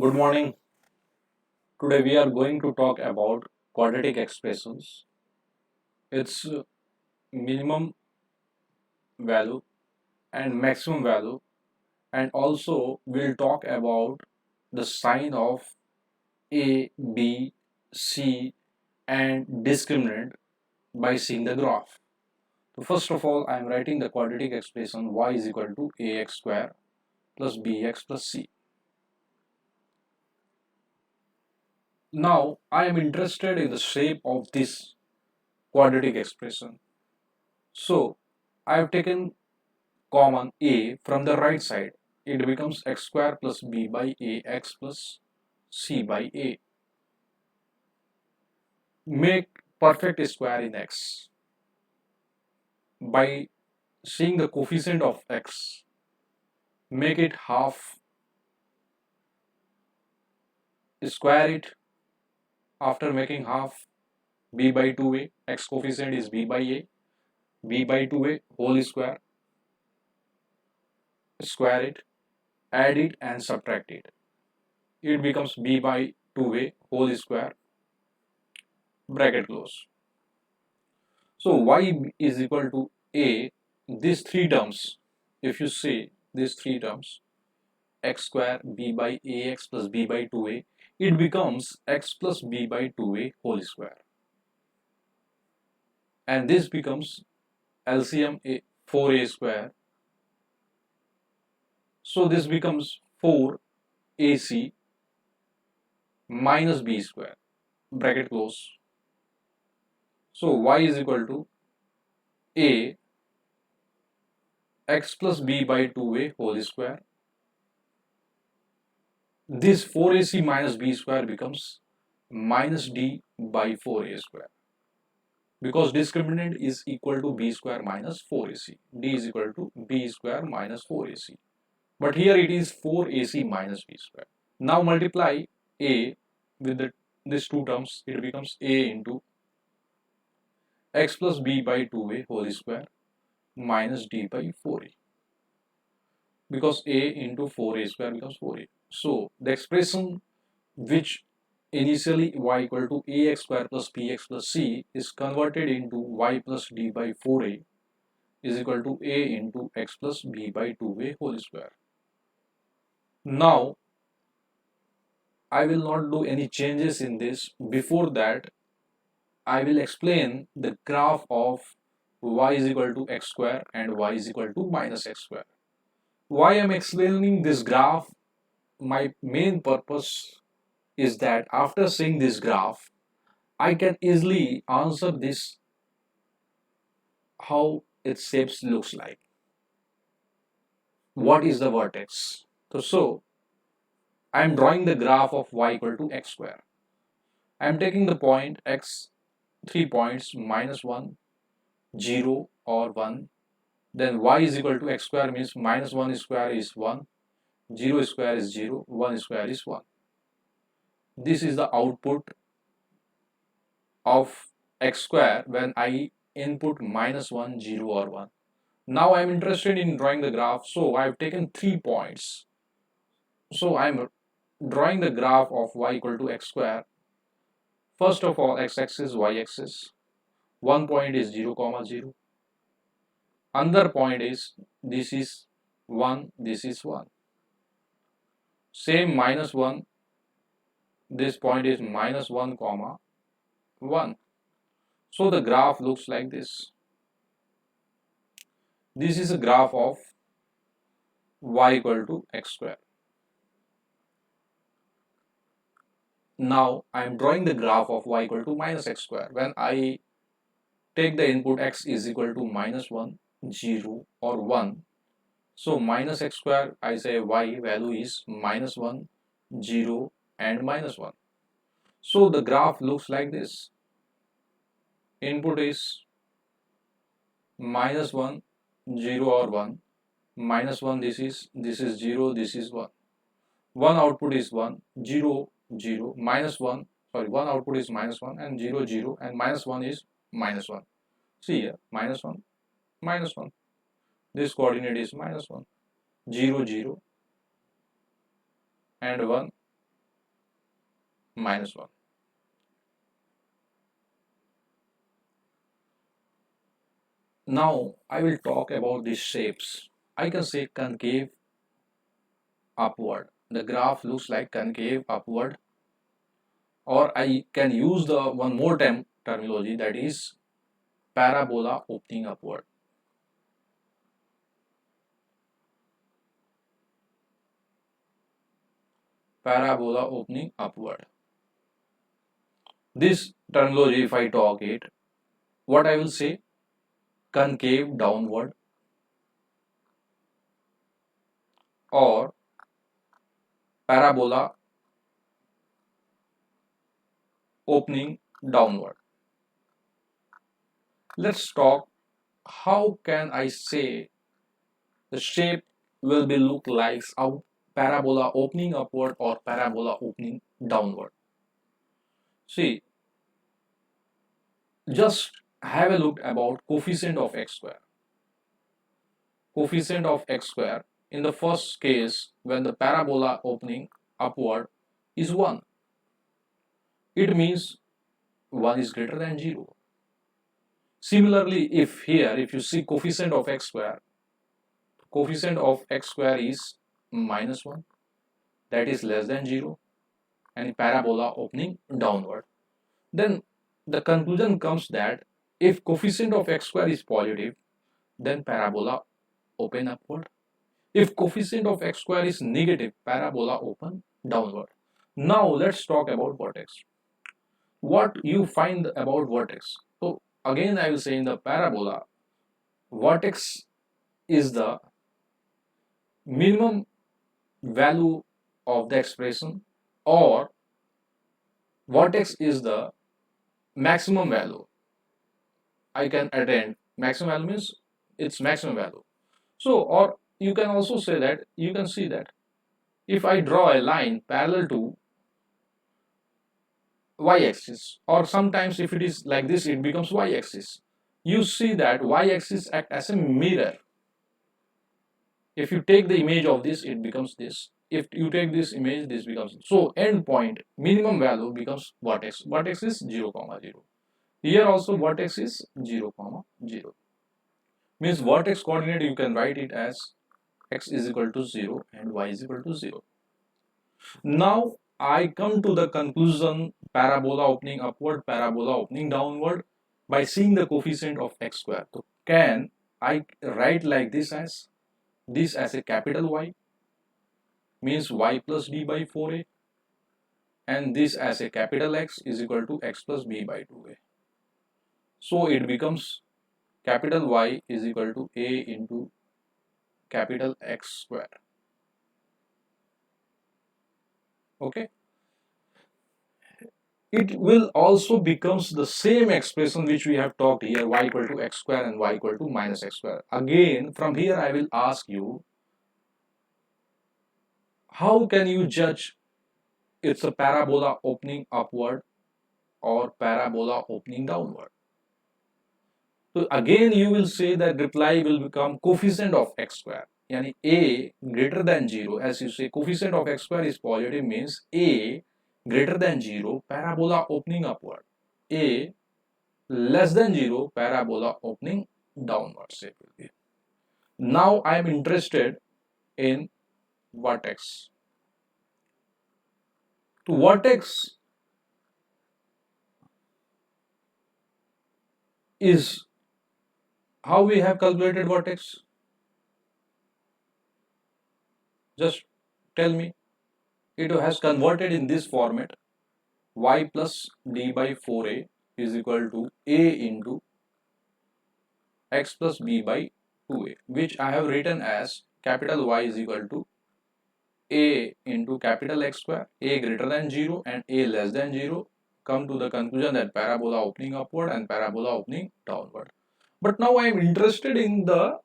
Good morning. Today we are going to talk about quadratic expressions, its minimum value and maximum value, and also we'll talk about the sign of A, B, C and discriminant by seeing the graph. So first of all, I am writing the quadratic expression y is equal to ax square plus bx plus c. Now I am interested in the shape of this quadratic expression. So I have taken common a from the right side. It becomes x square plus b by ax plus c by a. Make perfect square in x by seeing the coefficient of x. Make it half, square it. After making half, b by 2a, x coefficient is b by a, b by 2a whole square, square it, add it and subtract it. It becomes b by 2a whole square, bracket close. So y is equal to a, these three terms, if you say these three terms, x square b by ax plus b by 2a, it becomes x plus b by 2a whole square. And this becomes LCM 4a square. So this becomes 4ac minus b square, bracket close. So y is equal to a x plus b by 2a whole square. This 4ac minus b square becomes minus d by 4a square, because discriminant is equal to b square minus 4ac. D is equal to b square minus 4ac. But here it is 4ac minus b square. Now multiply a with these two terms. It becomes a into x plus b by 2a whole square minus d by 4a, because a into 4a square becomes 4a. So the expression which initially y equal to ax square plus bx plus c is converted into y plus d by 4a is equal to a into x plus b by 2a whole square. Now I will not do any changes in this. Before that, I will explain the graph of y is equal to x square and y is equal to minus x square. Why I am explaining this graph? My main purpose is that after seeing this graph, I can easily answer this, how its shapes looks like. What is the vertex? So I am drawing the graph of y equal to x square. I am taking the point x, 3 points, minus 1, 0 or 1. Then y is equal to x square means minus 1 square is 1, 0 square is 0, 1 square is 1. This is the output of x square when I input minus 1, 0 or 1. Now I am interested in drawing the graph, so I have taken 3 points. So I am drawing the graph of y equal to x square. First of all, x-axis, y-axis. One point is 0, 0. Another point is, this is 1, this is 1. Same minus 1, this point is minus 1, 1. So the graph looks like this. This is a graph of y equal to x square. Now I am drawing the graph of y equal to minus x square. When I take the input x is equal to minus 1, 0 or 1. So minus x square, I say y value is minus 1, 0 and minus 1. So the graph looks like this. Input is minus 1, 0 or 1. Minus 1, this is 0, this is 1. 1 output is 1, 0, 0, minus 1. Sorry, 1 output is minus 1 and 0, 0 and minus 1 is minus 1. See here, minus 1, minus 1. This coordinate is minus 1, 0, 0 and 1, minus 1. Now I will talk about these shapes. I can say concave upward. The graph looks like concave upward, or I can use the one more terminology, that is parabola opening upward. Parabola opening upward. This terminology, if I talk it, what I will say, concave downward or parabola opening downward. Let's talk how can I say the shape will be look like a parabola opening upward or parabola opening downward. See, just have a look about coefficient of x square. Coefficient of x square in the first case when the parabola opening upward is 1. It means 1 is greater than 0. Similarly, if you see coefficient of x square is minus 1, that is less than 0, and parabola opening downward, then the conclusion comes that if coefficient of x square is positive, then parabola open upward. If coefficient of x square is negative, parabola open downward. Now let's talk about vertex. What you find about vertex? So again I will say, in the parabola, vertex is the minimum value of the expression, or vertex is the maximum value I can attain. Maximum value means its maximum value. So, or you can also say that, you can see that if I draw a line parallel to y-axis, or sometimes if it is like this, it becomes y-axis. You see that y-axis act as a mirror. If you take the image of this, it becomes this. If you take this image, this becomes. So end point, minimum value becomes vertex. Vertex is 0, 0. Here also vertex is 0, 0. Means vertex coordinate, you can write it as x is equal to 0 and y is equal to 0. Now I come to the conclusion, parabola opening upward, parabola opening downward, by seeing the coefficient of x square. So can I write like this as a capital Y, means y plus b by 4a, and this as a capital X is equal to x plus b by 2a. So it becomes capital Y is equal to a into capital X square. Okay. It will also becomes the same expression which we have talked here, y equal to x square and y equal to minus x square. Again, from here I will ask you, how can you judge it's a parabola opening upward or parabola opening downward? So again you will say that reply will become coefficient of x square, yani a greater than 0. As you say coefficient of x square is positive, means a greater than 0, parabola opening upward. A less than 0, parabola opening downward shape will be. Now I am interested in vertex. To vertex is how we have calculated vertex. Just tell me. It has converted in this format, y plus d by 4a is equal to a into x plus b by 2a, which I have written as capital Y is equal to a into capital X square, a greater than 0 and a less than 0. Come to the conclusion that parabola opening upward and parabola opening downward. But now I am interested in the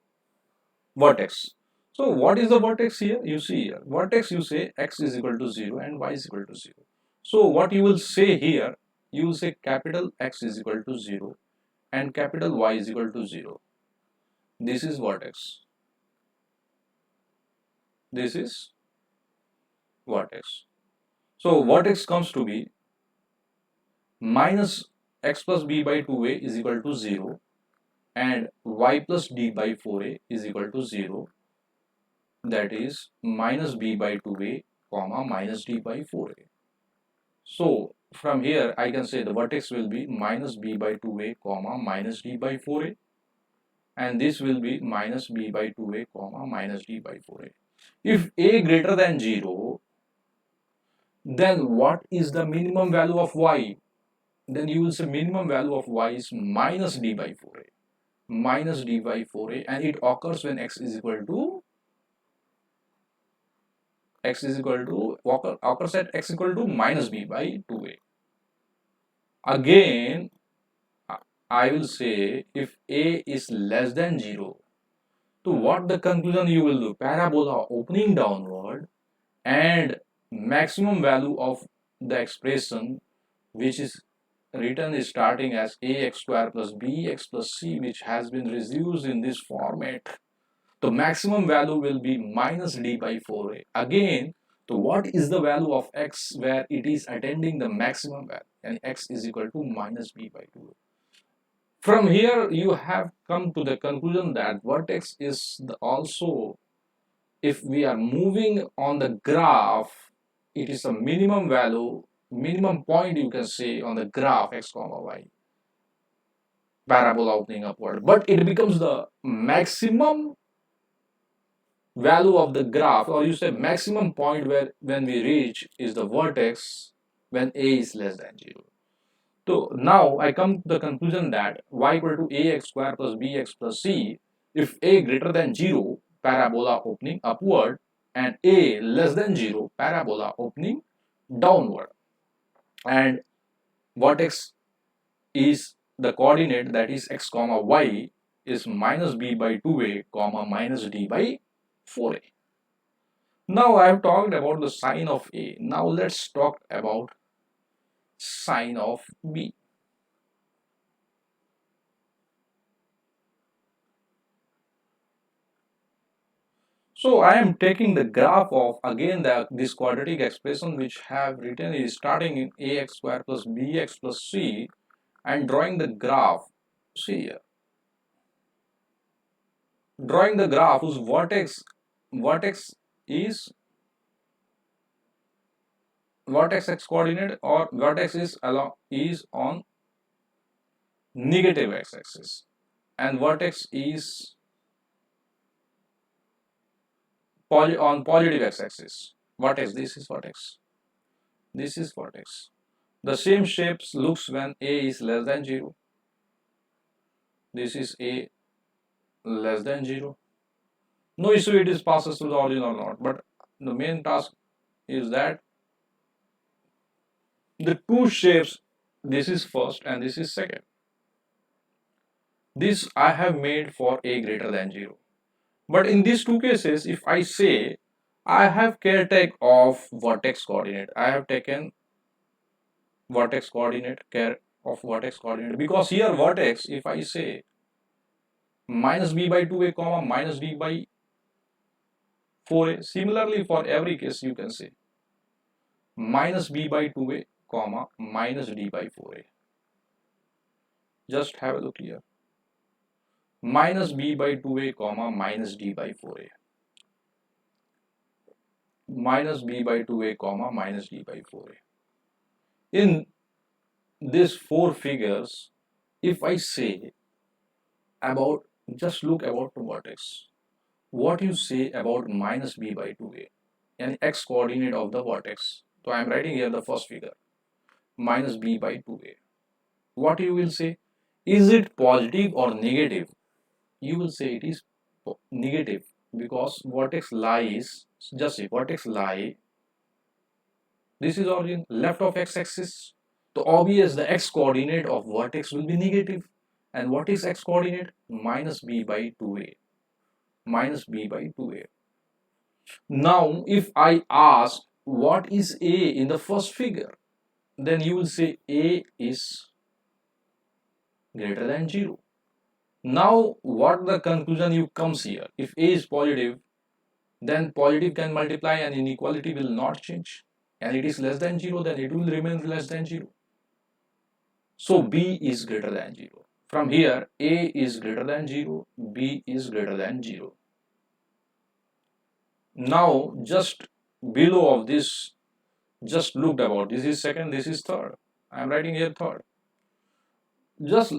vertex. So what is the vertex here? You see here, vertex you say x is equal to 0 and y is equal to 0. So what you will say here, you will say capital X is equal to 0 and capital Y is equal to 0. This is vertex. This is vertex. So vertex comes to be minus x plus b by 2a is equal to 0 and y plus d by 4a is equal to 0, that is minus b by 2a comma minus d by 4a. So from here I can say the vertex will be minus b by 2a comma minus d by 4a, and this will be minus b by 2a comma minus d by 4a. If a greater than 0, then what is the minimum value of y? Then you will say minimum value of y is minus d by 4a, minus d by 4a, and it occurs when x is equal to occurs at x equal to minus b by 2a. Again, I will say if a is less than 0, so what the conclusion you will do? Parabola opening downward and maximum value of the expression which is written is starting as ax square plus bx plus c, which has been reduced in this format. The maximum value will be minus d by 4a. Again, so what is the value of x where it is attending the maximum value, and x is equal to minus b by 2a. From here you have come to the conclusion that vertex is also, if we are moving on the graph, it is a minimum value, minimum point you can say on the graph x comma y, parabola opening upward, but it becomes the maximum value of the graph, or you say maximum point where when we reach is the vertex when a is less than 0. So now I come to the conclusion that y equal to ax square plus bx plus c, if a greater than 0, parabola opening upward, and a less than 0, parabola opening downward, and vertex is the coordinate, that is x comma y is minus b by 2a comma minus d by 4a. Now I have talked about the sign of a. Now let's talk about sign of b. So I am taking the graph of again this quadratic expression which have written is starting in ax square plus bx plus c, and drawing the graph. See here, drawing the graph whose vertex is vertex x coordinate, or vertex is on negative x-axis, and vertex is on positive x-axis. Vertex, this is vertex, this is vertex. The same shapes looks when a is less than 0. This is a less than 0. No issue it is passes through the origin or not, but the main task is that the two shapes, this is first and this is second. This I have made for a greater than 0. But in these two cases, if I say I have caretake of vertex coordinate, I have taken vertex coordinate, care of vertex coordinate, because here vertex, if I say minus b by 2a comma minus d by 4a, similarly for every case you can say minus b by 2a comma minus d by 4a. Just have a look here, minus b by 2a comma minus d by 4a, minus b by 2a comma minus d by 4a. In these four figures, if I say about, just look about the vertex, what you say about minus b by 2a and x coordinate of the vertex. So I am writing here the first figure, minus b by 2a. What you will say? Is it positive or negative? You will say it is negative, because vertex lies, just say vertex lie, this is origin, left of x-axis. So obvious the x coordinate of vertex will be negative. And what is x coordinate? Minus b by 2a, minus b by 2a. Now if I ask what is a in the first figure, then you will say a is greater than 0. Now what the conclusion you comes here? If a is positive, then positive can multiply and inequality will not change, and it is less than 0, then it will remain less than 0. So B is greater than 0. From here, A is greater than 0, B is greater than 0. Now, just below of this, just looked about, this is second, this is third. I am writing here third. Just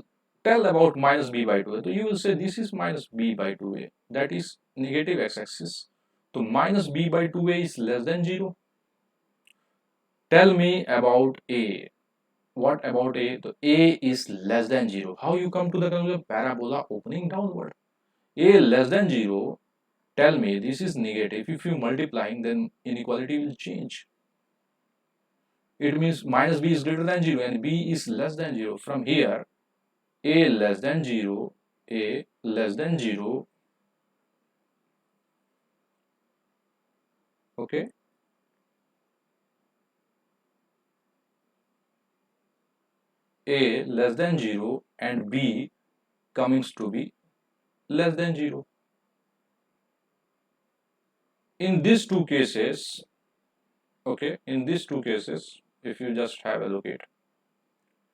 tell about minus b by 2a. So you will say this is minus b by 2a, that is negative x-axis. So minus b by 2a is less than 0. Tell me about a. What about a? So a is less than 0. How you come to the conclusion? Parabola opening downward. A less than 0. Tell me this is negative. If you multiplying, then inequality will change. It means minus b is greater than 0 and b is less than 0. From here, a less than 0, a less than 0, okay, a less than 0 and b comes to be less than 0. In these two cases, okay, in these two cases, if you just have a look at,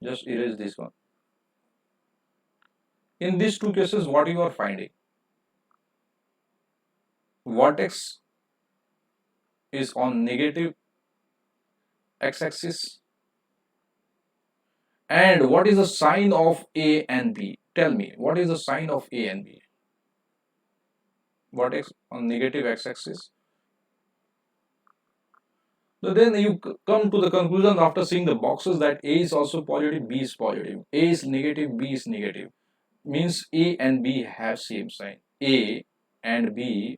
just erase this one. In these two cases, what you are finding? Vertex is on negative x-axis. And what is the sign of A and B? Tell me, what is the sign of A and B? Vertex on negative x-axis. So then you come to the conclusion after seeing the boxes that A is also positive, B is positive. A is negative, B is negative. Means A and B have same sign. A and B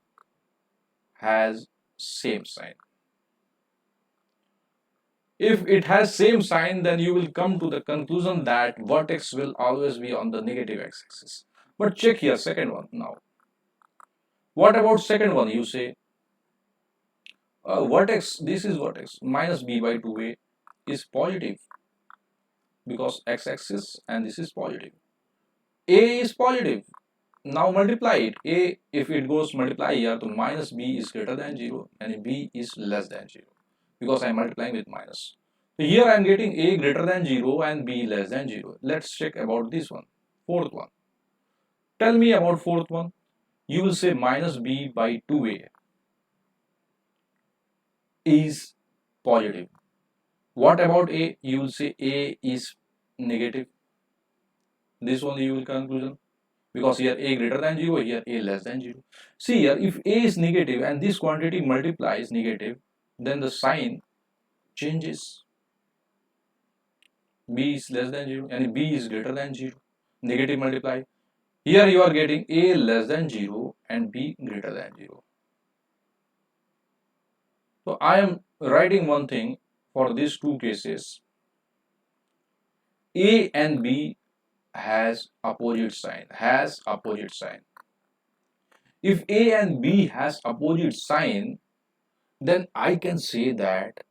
has same sign. If it has same sign, then you will come to the conclusion that vertex will always be on the negative x-axis. But check here, second one now. What about second one? You say vertex, this is vertex, minus b by 2a is positive because x-axis and this is positive. A is positive. Now multiply it. A, if it goes multiply here, to minus b is greater than 0 and b is less than 0 because I am multiplying with minus. So here I am getting a greater than 0 and b less than 0. Let's check about this one. Fourth one. Tell me about fourth one. You will say minus b by 2a is positive. What about a? You will say a is negative. This only you will conclusion because here a greater than 0, here a less than 0. See here, if a is negative and this quantity multiplies negative, then the sign changes. B is less than 0 and b is greater than 0. Negative multiply. Here you are getting a less than 0 and b greater than 0. So I am writing one thing for these two cases. A and B has opposite sign. If A and B has opposite sign, then I can say that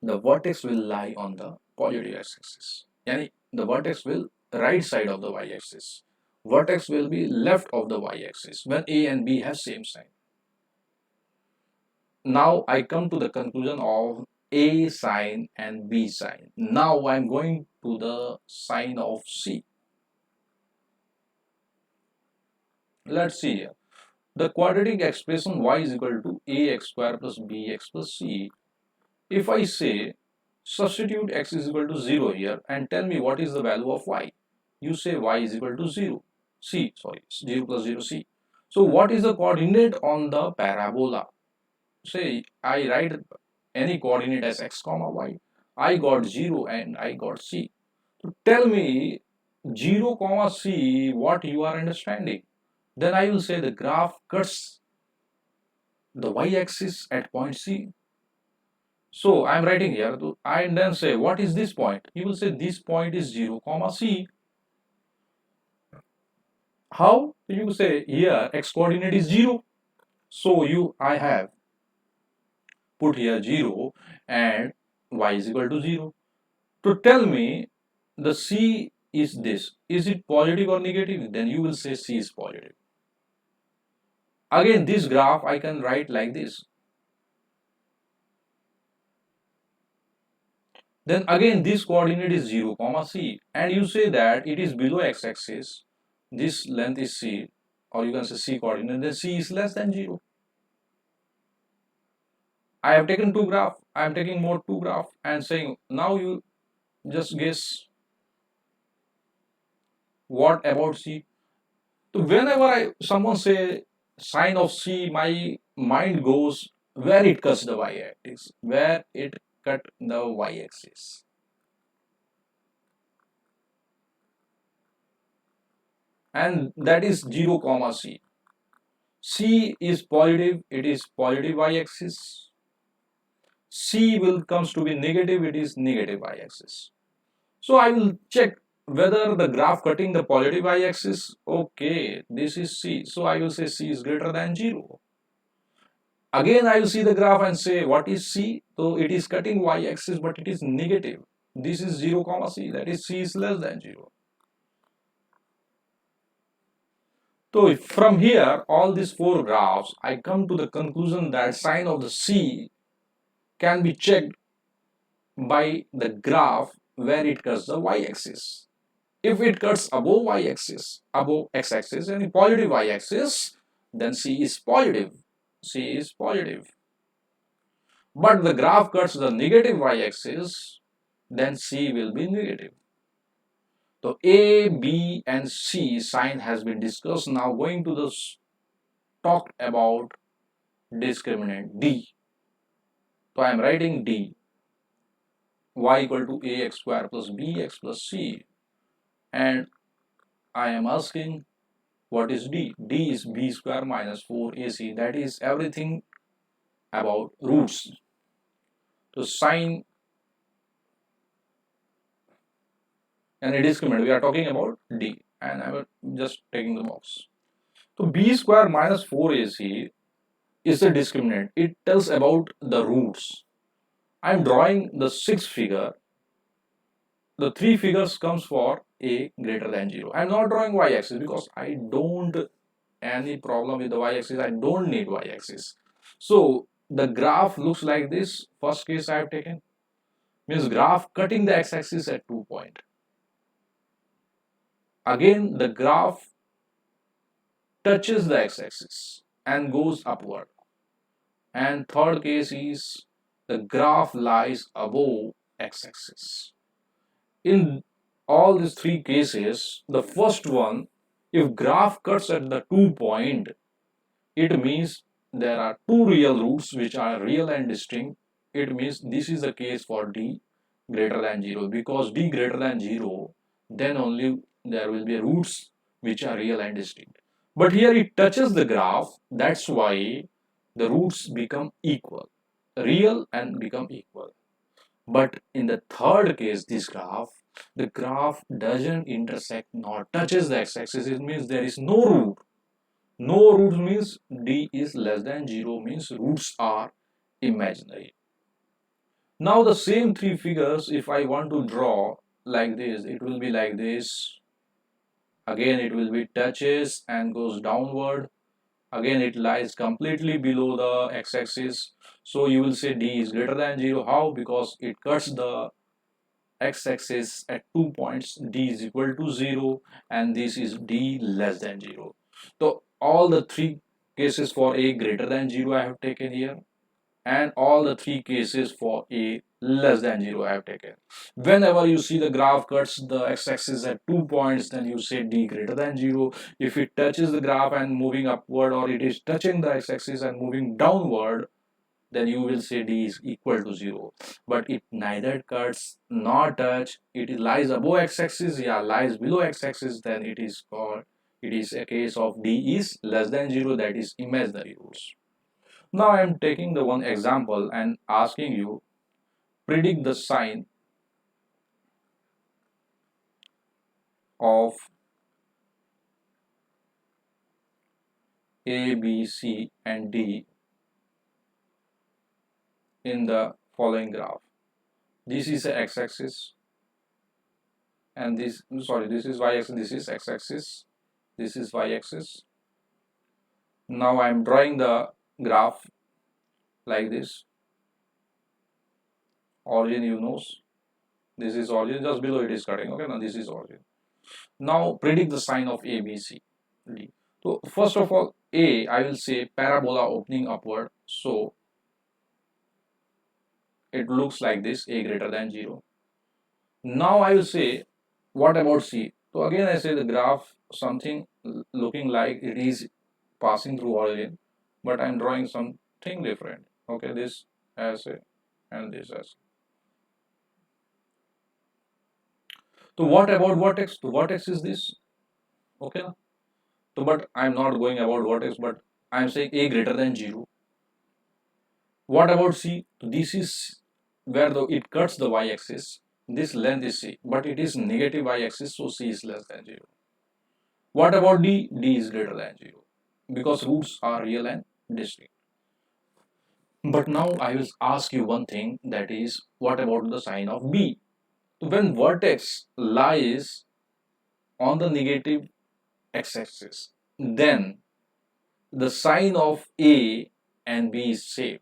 the vertex will lie on the positive x-axis. Yani the vertex will right side of the y-axis. Vertex will be left of the y-axis when A and B have same sign. Now I come to the conclusion of A sign and B sign. Now I am going to the sign of C. Let's see here. The quadratic expression y is equal to ax square plus bx plus c. If I say substitute x is equal to 0 here and tell me what is the value of y. You say y is equal to 0. 0 plus 0 c. So what is the coordinate on the parabola? Say I write any coordinate as x comma y. I got 0 and I got c. So tell me 0 comma c what you are understanding. Then I will say the graph cuts the y-axis at point C. So I am writing here, I then say what is this point? You will say this point is 0 comma C. How? You say here x coordinate is 0. So I have put here 0 and y is equal to 0. To tell me the C is this, is it positive or negative? Then you will say C is positive. Again this graph I can write like this. Then again this coordinate is 0 comma c, and you say that it is below x-axis, this length is c, or you can say c coordinate, then c is less than 0. I have taken two graph, I am taking more two graph and saying now you just guess what about c. So whenever someone say sign of c, my mind goes where it cuts the y-axis, where it cut the y-axis. And that is 0 comma c. C is positive, it is positive y-axis. C will comes to be negative, it is negative y-axis. So I will check whether the graph cutting the positive y-axis, okay, this is C. So I will say C is greater than 0. Again I will see the graph and say what is C? So it is cutting y-axis but it is negative. This is 0 comma C, that is C is less than 0. So from here, all these four graphs, I come to the conclusion that sign of the C can be checked by the graph where it cuts the y-axis. If it cuts above y-axis, above x-axis, and positive y-axis, then C is positive. C is positive. But the graph cuts the negative y-axis, then C will be negative. So A, B, and C sign has been discussed. Now going to the talk about discriminant D. So I am writing D, y equal to ax square plus bx plus c, and I am asking what is D? D is b square minus 4ac, that is everything about roots. So sign and a discriminant, we are talking about D, and I am just taking the box. So b square minus 4ac is the discriminant. It tells about the roots. I am drawing the sixth figure. The three figures comes for a greater than 0. I am not drawing y-axis because I don't any problem with the y-axis. I don't need y-axis. So the graph looks like this. First case I have taken means graph cutting the x-axis at 2 point. Again the graph touches the x-axis and goes upward. And third case is the graph lies above x-axis. In all these three cases, the first one, if graph cuts at the 2 point, it means there are two real roots which are real and distinct. It means this is the case for D greater than 0, because D greater than 0, then only there will be roots which are real and distinct. But here it touches the graph, that's why the roots become equal, real and become equal. But in the third case, this graph, the graph doesn't intersect nor touches the x-axis. It means there is no root. No root means D is less than 0, means roots are imaginary. Now the same three figures, if I want to draw like this, it will be like this. Again it will be touches and goes downward. Again it lies completely below the x-axis. So you will say D is greater than 0. How? Because it cuts the x-axis at 2 points. D is equal to 0 and this is D less than 0. So all the three cases for A greater than 0 I have taken here, and all the three cases for A less than 0 I have taken. Whenever you see the graph cuts the x-axis at 2 points, then you say D greater than 0. If it touches the graph and moving upward, or it is touching the x-axis and moving downward, then you will say D is equal to 0. But it neither cuts nor touch, it lies above x-axis, yeah, lies below x-axis, then it is a case of D is less than 0, that is imaginary roots. Now I am taking the one example and asking you predict the sign of A, B, C and D in the following graph. This is a x-axis and this is y-axis, this is x-axis, this is y-axis. Now I am drawing the graph like this. Origin you know, This is origin, just below it is cutting. Okay, now this is origin. Now predict the sign of A, B, C, D. So first of all, A, I will say parabola opening upward. So it looks like this, A greater than 0. Now I will say, what about C? So again I say the graph something looking like it is passing through origin, but I am drawing something different. Okay, this as A and this as A. So what about vertex? So vertex is this. Okay. So but I am not going about vertex, but I am saying A greater than 0. What about C? So this is where it cuts the y-axis. This length is C, but it is negative y-axis, so C is less than 0. What about D? D is greater than 0 because roots are real and distinct. But now I will ask you one thing, that is, what about the sign of B? When vertex lies on the negative x-axis, then the sign of A and B is same.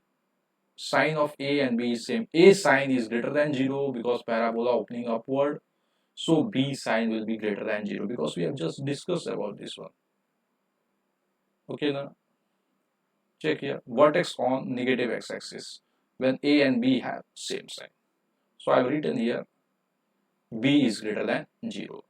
Sign of A and B is same. A sign is greater than 0 because parabola opening upward. So B sign will be greater than 0 because we have just discussed about this one. Okay, now check here. Vertex on negative x-axis when A and B have same sign. So I have written here B is greater than 0.